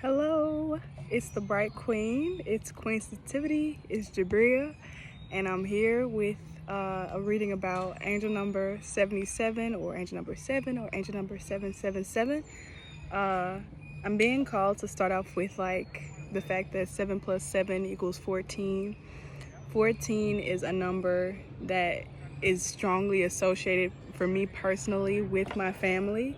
Hello, it's the Bright Queen. It's Queen Sensitivity. It's Jabria, and I'm here with a reading about angel number 77, or angel number 7, or angel number 777. I'm being called to start off with the fact that 7 plus 7 equals 14. 14 is a number that is strongly associated for me personally with my family.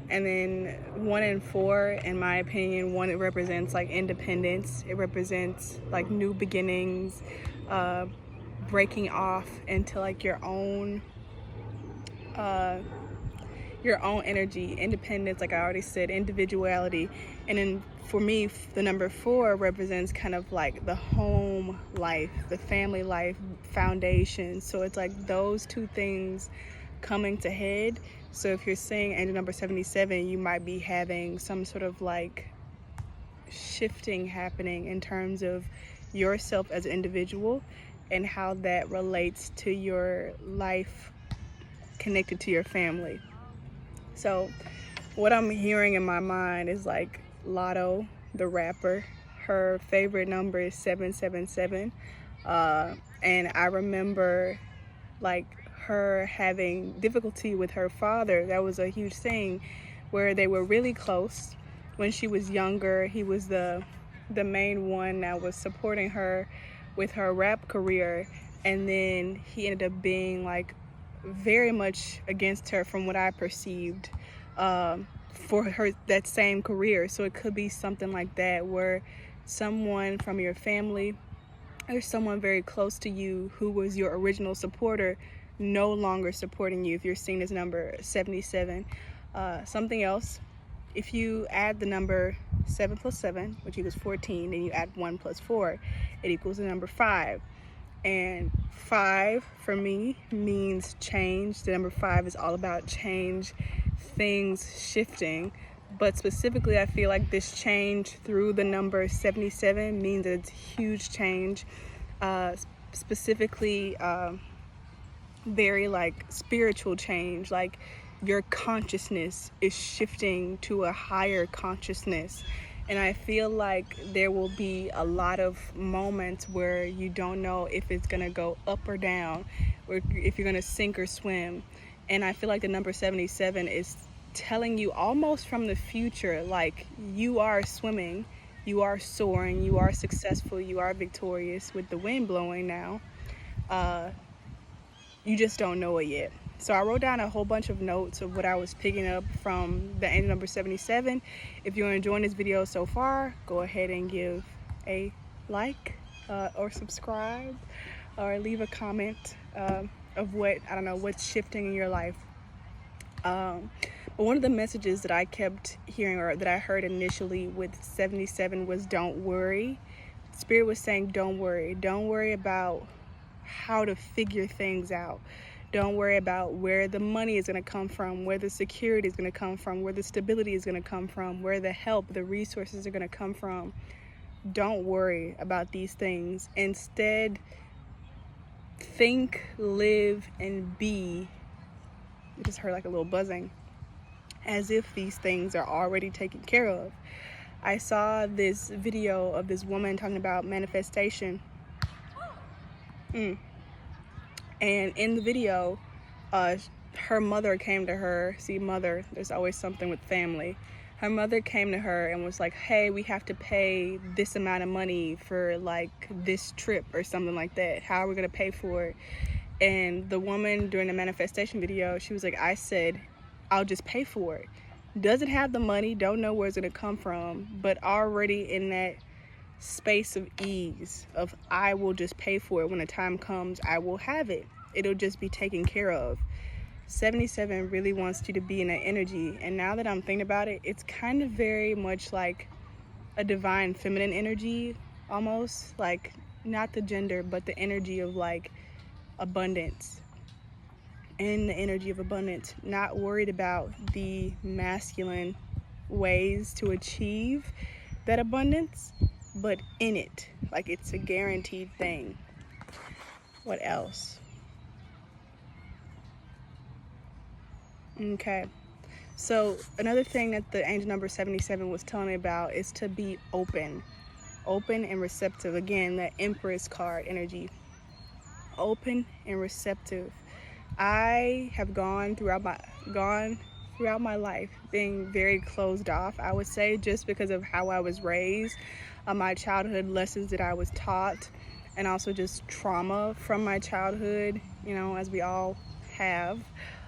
And then 1 and 4, in my opinion, 1, it represents independence. It represents new beginnings, breaking off into your own energy, independence, like I already said, individuality. And then for me, the number 4 represents kind of the home life, the family life foundation. So it's those two things coming to head. So if you're seeing angel number 77, you might be having some sort of shifting happening in terms of yourself as an individual and how that relates to your life connected to your family. So what I'm hearing in my mind is Lotto, the rapper, her favorite number is 777. And I remember her having difficulty with her father. That was a huge thing where they were really close when she was younger. He was the main one that was supporting her with her rap career, and then he ended up being very much against her from what I perceived for her that same career. So it could be something like that, where someone from your family or someone very close to you who was your original supporter no longer supporting you, if you're seeing this number 77. Something else, if you add the number 7 plus 7, which equals 14, and you add 1 plus 4, it equals the number 5. And 5 for me means change. The number 5 is all about change, things shifting. But specifically, I feel like this change through the number 77 means that it's huge change. Specifically, very spiritual change. Your consciousness is shifting to a higher consciousness. And I feel like there will be a lot of moments where you don't know if it's gonna go up or down, or if you're gonna sink or swim. And I feel like the number 77 is telling you almost from the future, you are swimming, you are soaring, you are successful, you are victorious with the wind blowing now. You just don't know it yet. So I wrote down a whole bunch of notes of what I was picking up from the angel number 77. If you're enjoying this video so far, go ahead and give a like or subscribe, or leave a comment of what's shifting in your life. But one of the messages that I kept hearing, or that I heard initially with 77, was don't worry. Spirit was saying don't worry. Don't worry about how to figure things out. Don't worry about where the money is going to come from, where the security is going to come from, where the stability is going to come from, where the help, the resources are going to come from. Don't worry about these things. Instead, think, live, and be. I just heard a little buzzing, as if these things are already taken care of. I saw this video of this woman talking about manifestation. And in the video, her mother came to her. See, mother, there's always something with family. Her mother came to her and was like, hey, we have to pay this amount of money for this trip or something like that. How are we going to pay for it? And the woman during the manifestation video, she was like, I said, I'll just pay for it. Doesn't have the money, don't know where it's going to come from, but already in that space of ease of I will just pay for it. When the time comes, I will have it. It'll just be taken care of. 77 really wants you to be in that energy. And now that I'm thinking about it, it's kind of very much like a divine feminine energy, almost not the gender, but the energy of abundance. In the energy of abundance, not worried about the masculine ways to achieve that abundance, but in it, it's a guaranteed thing. What else? Okay, So another thing that the angel number 77 was telling me about is to be open and receptive. Again, that Empress card energy, open and receptive. I have gone throughout my life being very closed off, I would say, just because of how I was raised, my childhood lessons that I was taught, and also just trauma from my childhood, as we all have.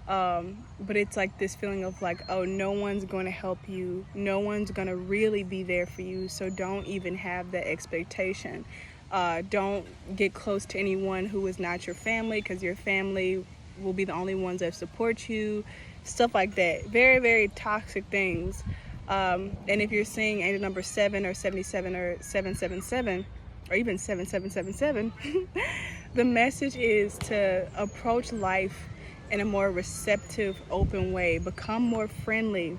But it's like this feeling of like, oh, no one's going to help you, no one's going to really be there for you, so don't even have that expectation. Don't get close to anyone who is not your family, because your family will be the only ones that support you, stuff like that. Very, very toxic things. And if you're seeing angel number 7 or 77 or 777 or even 7777, the message is to approach life in a more receptive, open way. Become more friendly.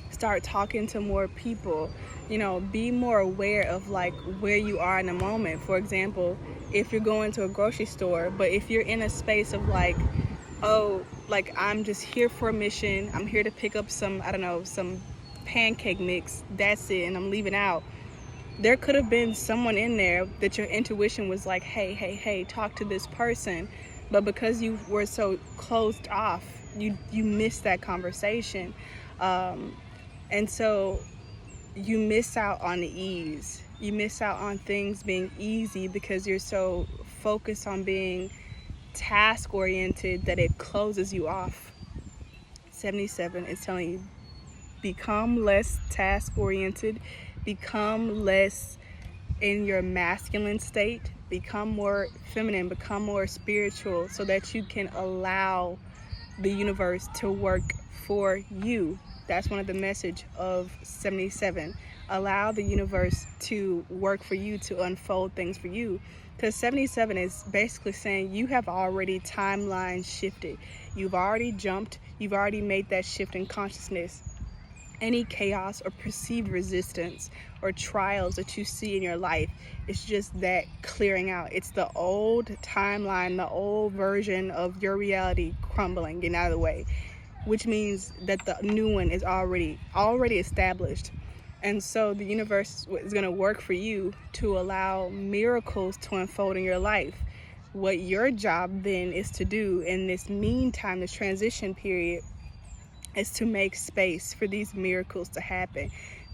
Start talking to more people. Be more aware of like where you are in the moment. For example, if you're going to a grocery store, but if you're in a space of like, oh, like I'm just here for a mission, I'm here to pick up some pancake mix, that's it, and I'm leaving out. There could have been someone in there that your intuition was like, hey, talk to this person. But because you were so closed off, you missed that conversation. And so you miss out on the ease. You miss out on things being easy because you're so focused on being task oriented that it closes you off. 77 is telling you, become less task oriented, become less in your masculine state, become more feminine, become more spiritual, so that you can allow the universe to work for you. That's one of the message of 77. Allow the universe to work for you, to unfold things for you. Because 77 is basically saying you have already timeline shifted. You've already jumped. You've already made that shift in consciousness. Any chaos or perceived resistance or trials that you see in your life, it's just that clearing out. It's the old timeline, the old version of your reality crumbling, getting out of the way, which means that the new one is already established. And so the universe is going to work for you to allow miracles to unfold in your life. What your job then is to do in this meantime, this transition period, is to make space for these miracles to happen,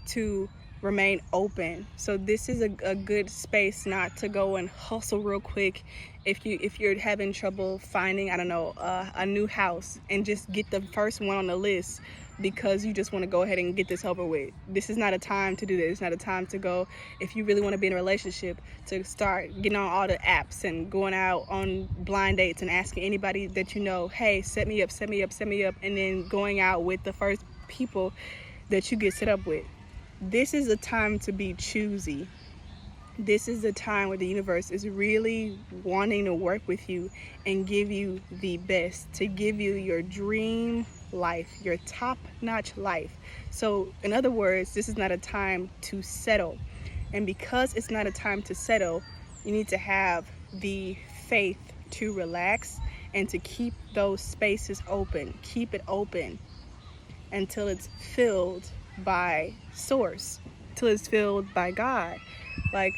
to remain open. So this is a good space not to go and hustle real quick. If you're having trouble finding, a new house, and just get the first one on the list because you just want to go ahead and get this over with. This is not a time to do this. It's not a time to go, if you really want to be in a relationship, to start getting on all the apps and going out on blind dates and asking anybody that you know, hey, set me up, and then going out with the first people that you get set up with. This is a time to be choosy. This is a time where the universe is really wanting to work with you and give you the best, to give you your dream life, your top-notch life. So in other words, this is not a time to settle. And because it's not a time to settle, you need to have the faith to relax and to keep those spaces open. Keep it open until it's filled by source, till it's filled by God. Like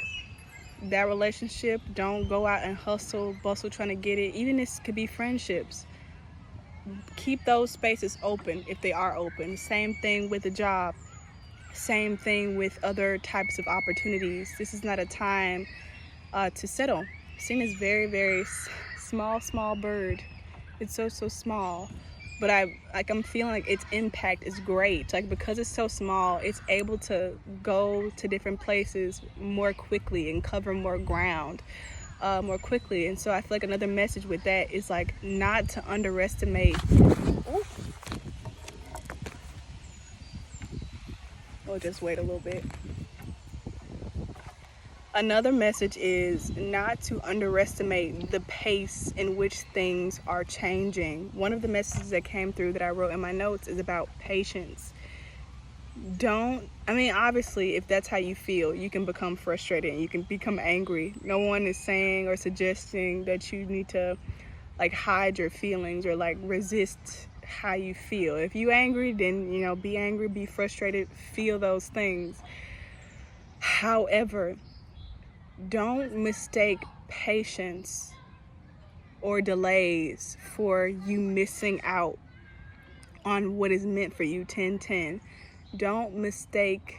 that relationship, don't go out and hustle, bustle trying to get it. Even this could be friendships. Keep those spaces open if they are open. Same thing with a job. Same thing with other types of opportunities. This is not a time to settle. Seen is very, very small bird. It's so small. But I'm feeling like its impact is great. Like because it's so small, it's able to go to different places more quickly and cover more ground more quickly. And so I feel like another message with that is like not to underestimate. We'll just wait a little bit. Another message is not to underestimate the pace in which things are changing. One of the messages that came through that I wrote in my notes is about patience. Obviously, if that's how you feel, you can become frustrated and you can become angry. No one is saying or suggesting that you need to like hide your feelings or like resist how you feel. If you angry, then, you know, be angry, be frustrated, feel those things. However, don't mistake patience or delays for you missing out on what is meant for you. 10-10. Don't mistake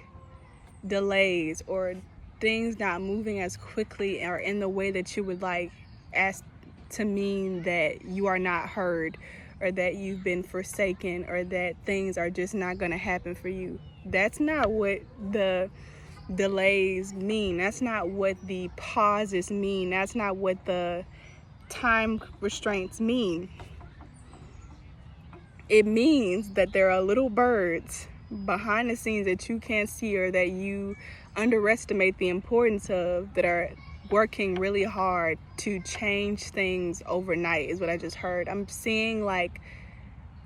delays or things not moving as quickly or in the way that you would like as to mean that you are not heard, or that you've been forsaken, or that things are just not going to happen for you. That's not what the delays mean. That's not what the pauses mean. That's not what the time restraints mean. It means that there are little birds behind the scenes that you can't see, or that you underestimate the importance of, that are working really hard to change things overnight, is what I just heard. I'm seeing like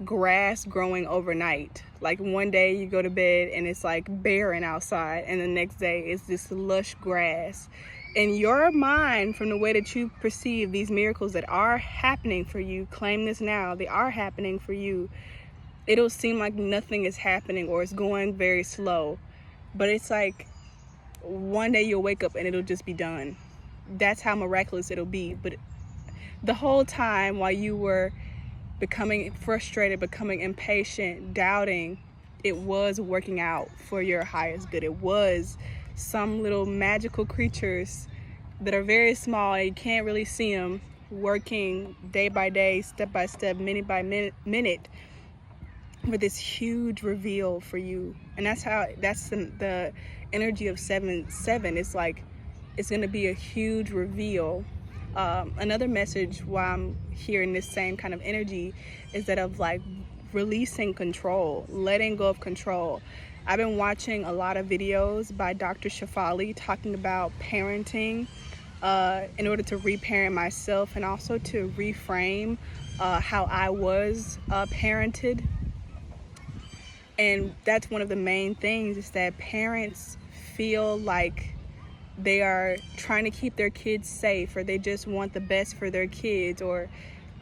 grass growing overnight. Like one day you go to bed and it's like barren outside, and the next day it's this lush grass. In your mind, from the way that you perceive these miracles that are happening for you, claim this now, they are happening for you. It'll seem like nothing is happening, or it's going very slow, but it's like one day you'll wake up and it'll just be done. That's how miraculous it'll be. But the whole time while you were becoming frustrated, becoming impatient, doubting, it was working out for your highest good. It was some little magical creatures that are very small and you can't really see them, working day by day, step by step, minute by minute for this huge reveal for you. And that's the energy of 7-7. It's like it's going to be a huge reveal. Another message while I'm hearing this same kind of energy is that of like releasing control, letting go of control. I've been watching a lot of videos by Dr. Shafali talking about parenting in order to reparent myself, and also to reframe how I was parented. And that's one of the main things, is that parents feel like they are trying to keep their kids safe, or they just want the best for their kids, or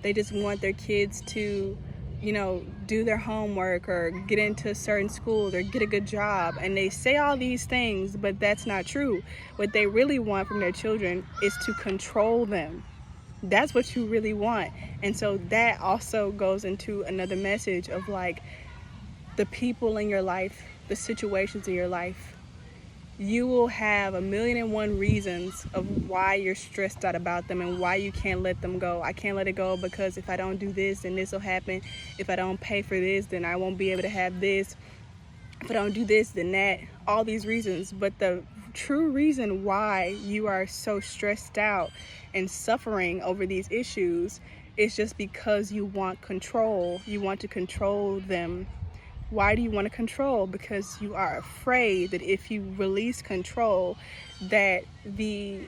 they just want their kids to, you know, do their homework or get into certain schools or get a good job. And they say all these things, but that's not true. What they really want from their children is to control them. That's what you really want. And so that also goes into another message of like the people in your life, the situations in your life. You will have 1,000,001 reasons of why you're stressed out about them and why you can't let them go. I can't let it go because if I don't do this, then this will happen. If I don't pay for this, then I won't be able to have this. If I don't do this, then that. All these reasons. But the true reason why you are so stressed out and suffering over these issues is just because you want control. You want to control them. Why do you want to control? Because you are afraid that if you release control, that the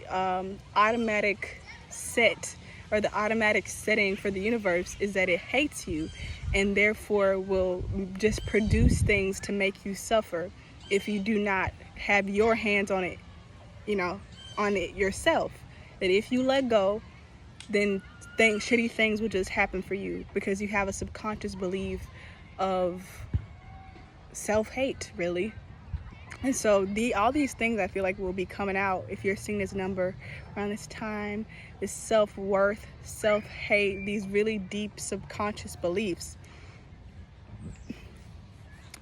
automatic set, or the automatic setting for the universe, is that it hates you, and therefore will just produce things to make you suffer if you do not have your hands on it, you know, on it yourself. That if you let go, then shitty things will just happen for you, because you have a subconscious belief of self-hate, really. And so all these things I feel like will be coming out if you're seeing this number around this time. This self-worth, self-hate, these really deep subconscious beliefs.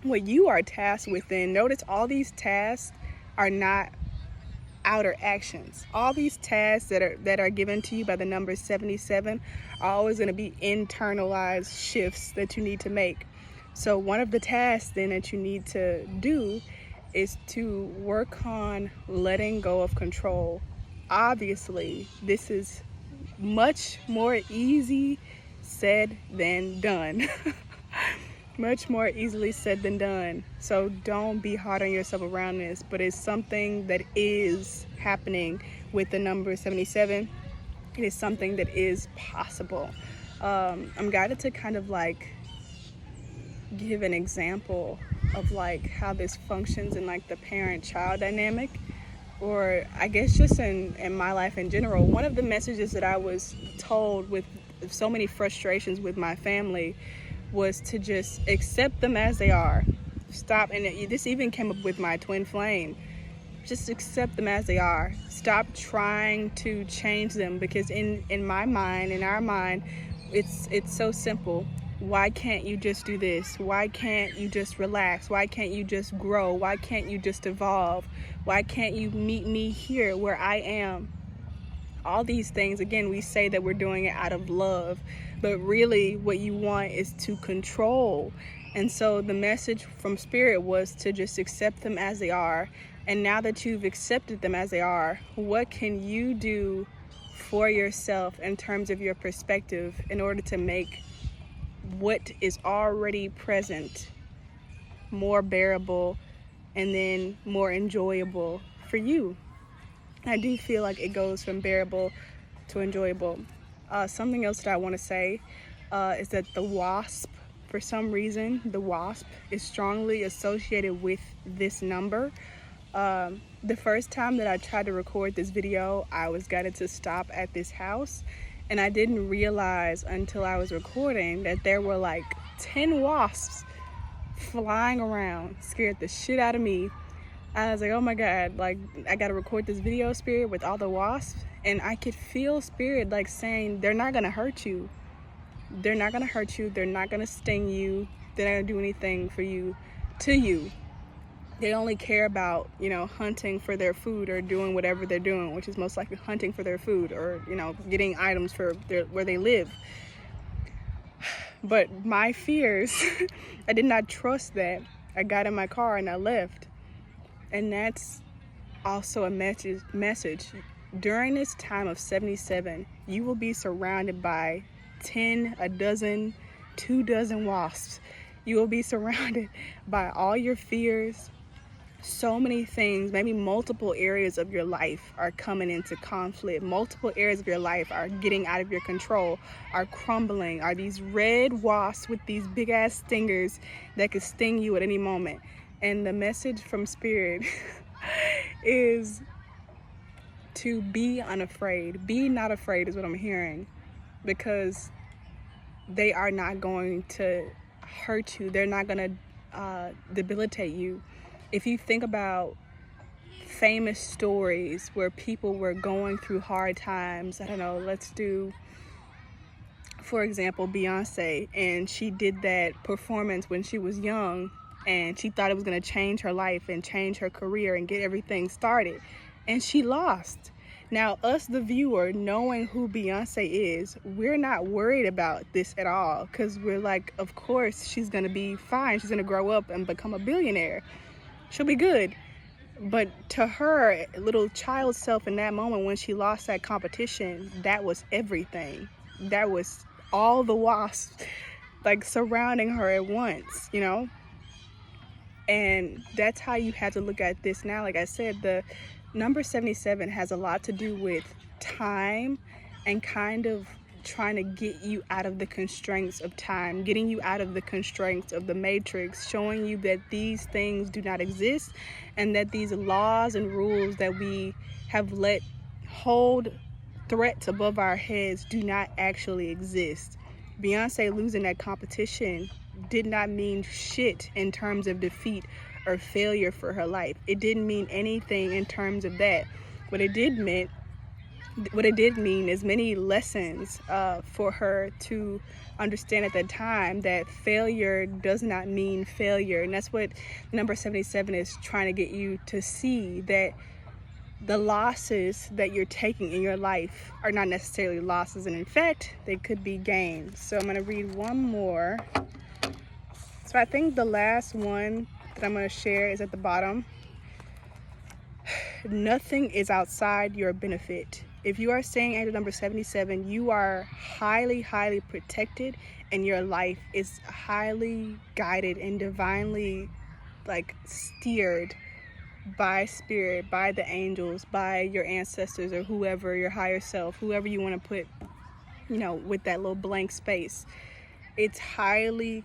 What you are tasked with, then, notice all these tasks are not outer actions. All these tasks that are given to you by the number 77 are always going to be internalized shifts that you need to make. So one of the tasks then that you need to do is to work on letting go of control. Obviously, this is much more easy said than done. Much more easily said than done. So don't be hard on yourself around this, but it's something that is happening with the number 77. It is something that is possible. I'm guided to kind of like give an example of like how this functions in like the parent-child dynamic, or I guess just in my life in general. One of the messages that I was told with so many frustrations with my family was to just accept them as they are. Stop, and this even came up with my twin flame. Just accept them as they are. Stop trying to change them, because in my mind, in our mind, it's so simple. Why can't you just do this? Why can't you just relax? Why can't you just grow? Why can't you just evolve? Why can't you meet me here where I am? All these things, again, we say that we're doing it out of love, but really what you want is to control. And so the message from Spirit was to just accept them as they are. And now that you've accepted them as they are, what can you do for yourself in terms of your perspective in order to make what is already present more bearable and then more enjoyable for you? I do feel like it goes from bearable to enjoyable. Something else that I want to say is that the wasp, for some reason, the wasp is strongly associated with this number. The first time that I tried to record this video, I was guided to stop at this house, and I didn't realize until I was recording that there were like 10 wasps flying around. Scared the shit out of me. I was like, oh my God, like, I gotta record this video, Spirit, with all the wasps. And I could feel Spirit like saying, they're not gonna hurt you. They're not gonna hurt you. They're not gonna sting you. They're not gonna do anything for you, to you. They only care about, hunting for their food or doing whatever they're doing, which is most likely hunting for their food or, getting items for where they live. But my fears, I did not trust that. I got in my car and I left. And that's also a message. During this time of 77, you will be surrounded by 10, a dozen, 2 dozen wasps. You will be surrounded by all your fears. So many things, maybe multiple areas of your life are coming into conflict. Multiple areas of your life are getting out of your control, are crumbling, are these red wasps with these big ass stingers that could sting you at any moment. And the message from Spirit is to be unafraid. Be not afraid is what I'm hearing, because they are not going to hurt you. They're not going to debilitate you. If you think about famous stories where people were going through hard times, I don't know, let's do, for example, Beyonce, and she did that performance when she was young, and she thought it was going to change her life and change her career and get everything started, and she lost. Now, us, the viewer, knowing who Beyonce is, we're not worried about this at all, because we're like, of course, she's going to be fine. She's going to grow up and become a billionaire. She'll be good. But to her little child self in that moment when she lost that competition, that was everything. That was all the wasps like surrounding her at once, And that's how you have to look at this now. Like I said, the number 77 has a lot to do with time and kind of trying to get you out of the constraints of time, getting you out of the constraints of the matrix, showing you that these things do not exist and that these laws and rules that we have let hold threats above our heads do not actually exist. Beyonce losing that competition did not mean shit in terms of defeat or failure for her life. It didn't mean anything in terms of that. What it did mean is many lessons for her to understand at that time, that failure does not mean failure. And that's what number 77 is trying to get you to see, that the losses that you're taking in your life are not necessarily losses, and in fact, they could be gains. So I'm going to read one more. So I think the last one that I'm going to share is at the bottom. Nothing is outside your benefit. If you are staying at number 77, you are highly, highly protected, and your life is highly guided and divinely steered by Spirit, by the angels, by your ancestors, or whoever, your higher self, whoever you want to put, with that little blank space. It's highly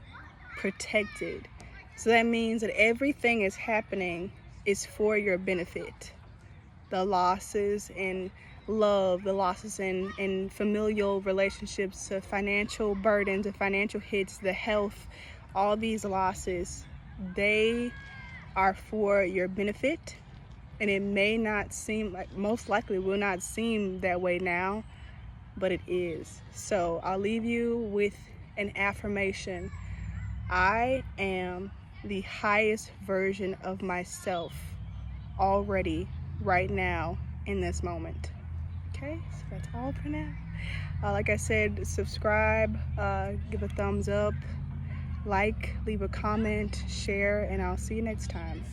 protected. So that means that everything is happening is for your benefit. The losses and love, the losses in familial relationships, the financial burdens, the financial hits, the health, all these losses, they are for your benefit. And it may not seem like, most likely will not seem that way now, but it is. So I'll leave you with an affirmation. I am the highest version of myself already, right now, in this moment. Okay, so that's all for now. Like I said, subscribe, give a thumbs up, like, leave a comment, share, and I'll see you next time.